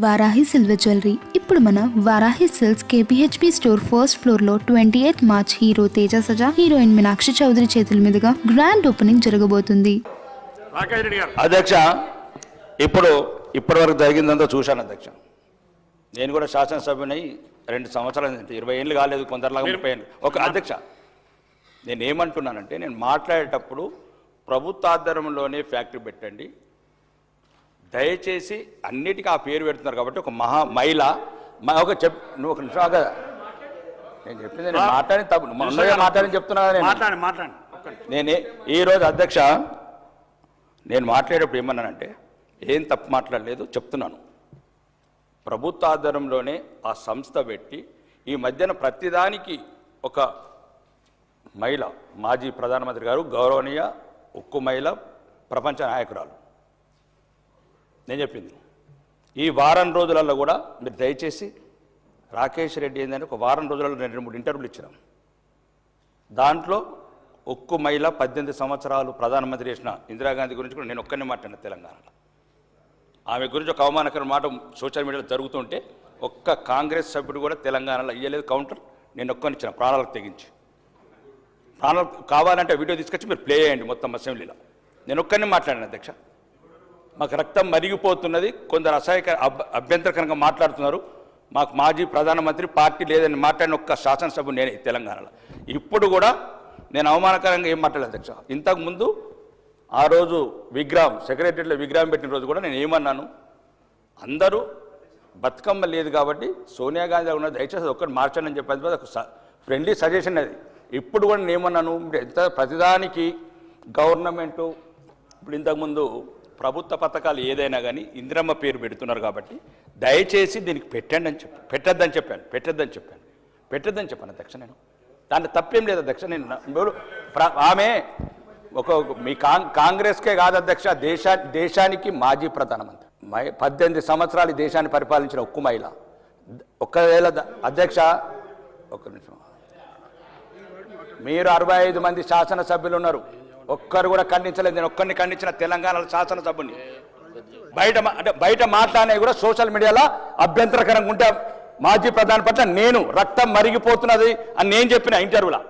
Varahi silver jewellery ఇప్పుడు మన Varahi silks KPHB store first floor లో 28 March hero Teja Sajja heroine Meenakshi Chaudhary చేతుల మీదుగా గ్రాండ్ ఓపెనింగ్ జరగబోతుంది. అధ్యక్ష, ఇప్పటి వరకు జరిగిందంతా చూశాను అధ్యక్ష. నేను కూడా శాసనసభ్యునై 2 సంవత్సరాలు, 20 ఏళ్ళు కాలేదు, కొందరిలాగా 30 ఏళ్ళు. ఒక అధ్యక్ష, నేను ఏమంటున్నానంటే, నేను మాట్లాడేటప్పుడు ప్రభుత్వ ఆధ్వర్యంలోనే ఫ్యాక్టరీ పెట్టండి, దయచేసి అన్నిటికీ ఆ పేరు పెడుతున్నారు కాబట్టి ఒక మహిళ ఒక నువ్వు ఒక నిమిషం కదా, నేను చెప్పింది నేను మాట్లాడి తప్పు మాట్లాడని చెప్తున్నా. నేను ఈరోజు అధ్యక్ష, నేను మాట్లాడేటప్పుడు ఏమన్నానంటే, ఏం తప్పు మాట్లాడలేదు చెప్తున్నాను. ప్రభుత్వ ఆధ్వర్యంలోనే ఆ సంస్థ పెట్టి ఈ మధ్యన ప్రతిదానికి ఒక మహిళ, మాజీ ప్రధానమంత్రి గారు, గౌరవనీయ ఉక్కు మహిళ, ప్రపంచ నాయకురాలు, నేను చెప్పింది ఈ వారం రోజులలో కూడా మీరు దయచేసి రాకేష్ రెడ్డి ఏంటంటే ఒక వారం రోజులలో 2-3 ఇంటర్వ్యూలు ఇచ్చినాం. దాంట్లో ఉక్కు మహిళ 18 సంవత్సరాలు ప్రధానమంత్రి చేసిన ఇందిరాగాంధీ గురించి కూడా నేను ఒక్కనే మాట్లాడిన తెలంగాణలో. ఆమె గురించి ఒక అవమానకరమైన మాట సోషల్ మీడియాలో జరుగుతుంటే ఒక్క కాంగ్రెస్ సభ్యుడు కూడా తెలంగాణలో ఇయ్యలేదు కౌంటర్. నేను ఒక్కనిచ్చిన ప్రాణాలకు తెగించి. ప్రాణాలు కావాలంటే వీడియో తీసుకొచ్చి మీరు ప్లే చేయండి మొత్తం అసెంబ్లీలో. నేను ఒక్కనే మాట్లాడిన అధ్యక్ష. మాకు రక్తం మరిగిపోతున్నది, కొందరు అభ్యంతరకరంగా మాట్లాడుతున్నారు. మాకు మాజీ ప్రధానమంత్రి పార్టీ లేదని మాట్లాడిన ఒక్క శాసనసభ నేనే తెలంగాణలో. ఇప్పుడు కూడా నేను అవమానకరంగా ఏం మాట్లాడలేదు అధ్యక్ష. ఇంతకుముందు ఆ రోజు విగ్రహం సెక్రటరీలో విగ్రహం పెట్టిన రోజు కూడా నేను ఏమన్నాను, అందరూ బతుకమ్మ లేదు కాబట్టి సోనియా గాంధీ ఉన్న దయచేసి ఒక్కటి మార్చండి అని చెప్పేది ఒక ఫ్రెండ్లీ సజెషన్ అది. ఇప్పుడు కూడా నేను ఏమన్నాను, ఎంత ప్రతిదానికి గవర్నమెంటు ఇప్పుడు ఇంతకుముందు ప్రభుత్వ పథకాలు ఏదైనా కానీ ఇందిరమ్మ పేరు పెడుతున్నారు కాబట్టి దయచేసి దీనికి పెట్టండి అని పెట్టద్దని చెప్పాను అధ్యక్ష. నేను దాంట్లో తప్పేం లేదు అధ్యక్ష. నేను ఆమె మీ కాంగ్రెస్కే కాదు అధ్యక్ష, దేశానికి మాజీ ప్రధానమంత్రి, 18 సంవత్సరాలు ఈ దేశాన్ని పరిపాలించిన ఉక్కు మహిళ. ఒక్కవేళ అధ్యక్ష ఒక్క నిమిషం, మీరు 65 మంది శాసనసభ్యులు ఉన్నారు, ఒక్కరు కూడా ఖండించలేదు. నేను ఒక్కరిని ఖండించిన తెలంగాణలో శాసనసభ్యుని. బయట మాట్లాడినవి కూడా సోషల్ మీడియాలో అభ్యంతరకరంగా ఉంటే మాజీ ప్రధాని పట్ల నేను రక్తం మరిగిపోతున్నది అని నేను చెప్పిన ఇంటర్వ్యూలో.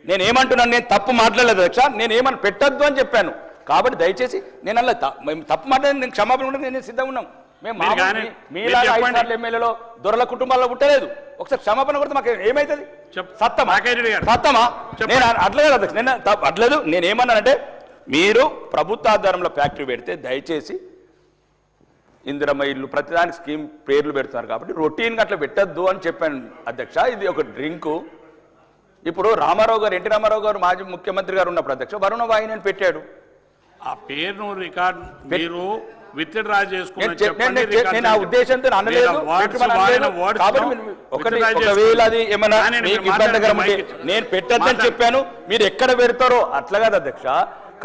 నేను ఏమంటున్నాను, నేను తప్పు మాట్లాడలేదు అధ్యక్ష, నేను ఏమని పెట్టద్దు అని చెప్పాను. కాబట్టి దయచేసి నేను అలా తప్పు మాట్లాడి నేను క్షమాపణ ఉంటే నేను సిద్ధంగా ఉన్నాం. మేము మీలాగా 5 సార్లు ఎమ్మెల్యేలో దొరల కుటుంబాల్లో పుట్టలేదు. ఒకసారి క్షమాపణ కొడితే మాకు ఏమవుతుంది? సత్తమా? నేను అట్లేదు అధ్యక్ష, నేను అట్లేదు. నేను ఏమన్నానంటే, మీరు ప్రభుత్వ ఆధారంలో ఫ్యాక్టరీ పెడితే దయచేసి ఇందిరమ్మ ఇల్లు ప్రతిదానికి స్కీమ్ పేర్లు పెడుతున్నారు కాబట్టి రొటీన్గా అట్లా పెట్టద్దు అని చెప్పాను అధ్యక్ష. ఇది ఒక డ్రింకు. ఇప్పుడు రామారావు గారు, ఎన్టీ రామారావు గారు మాజీ ముఖ్యమంత్రి గారు ఉన్నప్పుడు అధ్యక్ష వరుణ వాహిని పెట్టాడు. ఆ పేరును రికార్డ్ మీరు విత్డ్రా చేసుకుని నేను ఆ ఉద్దేశంతో అనలేదు. ఒకవేళ అది ఏమన్నా మీకు ఇబ్బందికరం ఉంటే నేను పెట్టద్దని చెప్పాను. మీరు ఎక్కడ పెడతారో అట్లా కాదు అధ్యక్ష,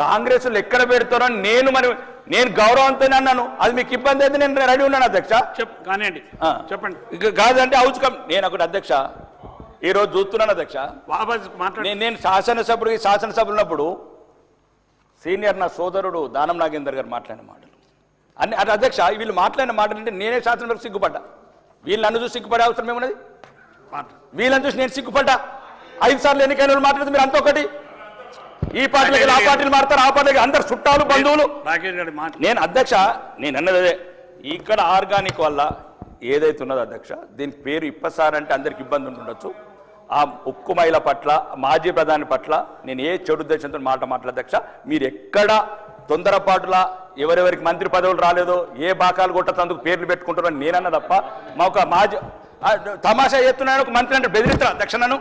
కాంగ్రెస్ ఎక్కడ పెడతారో నేను గౌరవంతో అన్నాను. అది మీకు ఇబ్బంది అయితే నేను రెడీ ఉన్నాను అధ్యక్ష. కానివ్వండి, చెప్పండి. కాదంటే అవుచుకం. నేను ఒకటి అధ్యక్ష ఈరోజు చూస్తున్నాను అధ్యక్ష, నేను శాసనసభ్యులు ఉన్నప్పుడు సీనియర్ నా సోదరుడు దానం నాగేందర్ గారు మాట్లాడిన మాటలు అన్ని అధ్యక్ష, వీళ్ళు మాట్లాడిన మాటలు అంటే నేనే శాసనసభకు సిగ్గుపడ్డా. వీళ్ళు నన్ను చూసి సిగ్గుపడే అవసరం ఏమున్నది? వీళ్ళని చూసి నేను సిగ్గుపడ్డా. 5 సార్లు ఎన్నికైన వాళ్ళు మాట్లాడితే మీరు అంత ఒకటి ఈ పార్టీలకి ఆ పార్టీలు మారుతారు, ఆ పార్టీలకి అందరు చుట్టాలు బంధువులు. నేను అధ్యక్ష, నేను అన్నదే ఇక్కడ ఆర్గానిక్ వల్ల ఏదైతే ఉన్నదో అధ్యక్ష, దీని పేరు ఇప్పసారి అంటే అందరికి ఇబ్బంది ఉండొచ్చు. ఆ ఉక్కు మహిళ పట్ల, మాజీ ప్రధాని పట్ల నేను ఏ చెడు ఉద్దేశంతో మాట్లాడ అధ్యక్ష. మీరు ఎక్కడ తొందరపాటులా ఎవరెవరికి మంత్రి పదవులు రాలేదో, ఏ బాకాలు కొట్టతందుకు పేర్లు పెట్టుకుంటారో నేనన్నా తప్ప మా ఒక మాజీ తమాషా ఎత్తున్నాను. ఒక మంత్రి అంటే బెదిరిస్తాడా అధ్యక్ష? నన్ను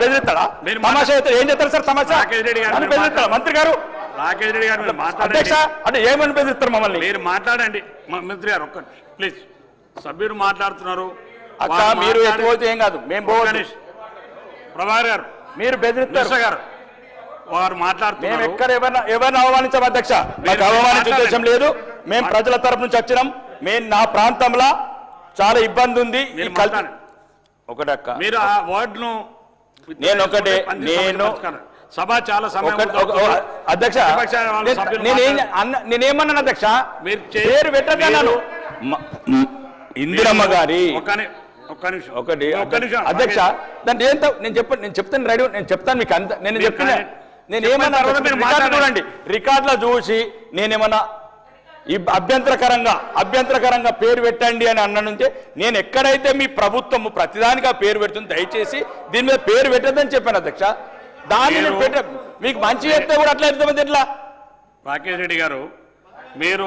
బెదిరిస్తాడా? తమాషా ఎత్తు ఏం చేస్తారు సార్? తమాషా బెదిరిస్తాడా మంత్రి గారు? రాకేష్ రెడ్డి గారు అధ్యక్ష అంటే ఏమని బెదిరిస్తారు మమ్మల్ని? మీరు మాట్లాడండి మంత్రి గారు, ఒక్కటి ప్లీజ్. సభ్యులు మాట్లాడుతున్నారు అక్క, మీరు ఎత్తుపోతే ఏం కాదు, మేము ప్రభాకర్ గారు మీరు బెదిరిస్తారు గారు వారు మాట్లాడుతున్నారు. మేము ఎక్కడ ఎవరిని అవమానించాం అధ్యక్ష? మాకు అవమానించే ఉద్దేశం లేదు. మేము ప్రజల తరపు నుంచి వచ్చినాం. మేము నా ప్రాంతంలో చాలా ఇబ్బంది ఉంది. ఒకటి అక్క, మీరు ఆ వర్డ్ను నేను ఒకటే నేను సభ చాలా సమయం అధ్యక్ష నేనేమన్నాను అధ్యక్ష? మీరు పేరు పెట్టద్దన్నాను. ఇందిరమ్మ గారి ఒక్క నిమిషం ఒకటి ఒక్క నిమిషం అధ్యక్ష దాన్ని ఏం నేను చెప్తాను రెడీ నేను చెప్తాను మీకు అంత నేను చెప్తున్నా నేను ఏమన్నా రికార్డు చూడండి రికార్డులో చూసి నేనేమన్నా ఈ అభ్యంతరకరంగా పేరు పెట్టండి అని అన్నంటే నేను ఎక్కడైతే మీ ప్రభుత్వము ప్రతిదానిగా పేరు పెడుతుంది దయచేసి దీని మీద పేరు పెట్టద్దని చెప్పాను అధ్యక్ష దాన్ని నేను మీకు మంచి చెప్తే కూడా అట్లా ఎట్లా రాకేష్ రెడ్డి గారు మీరు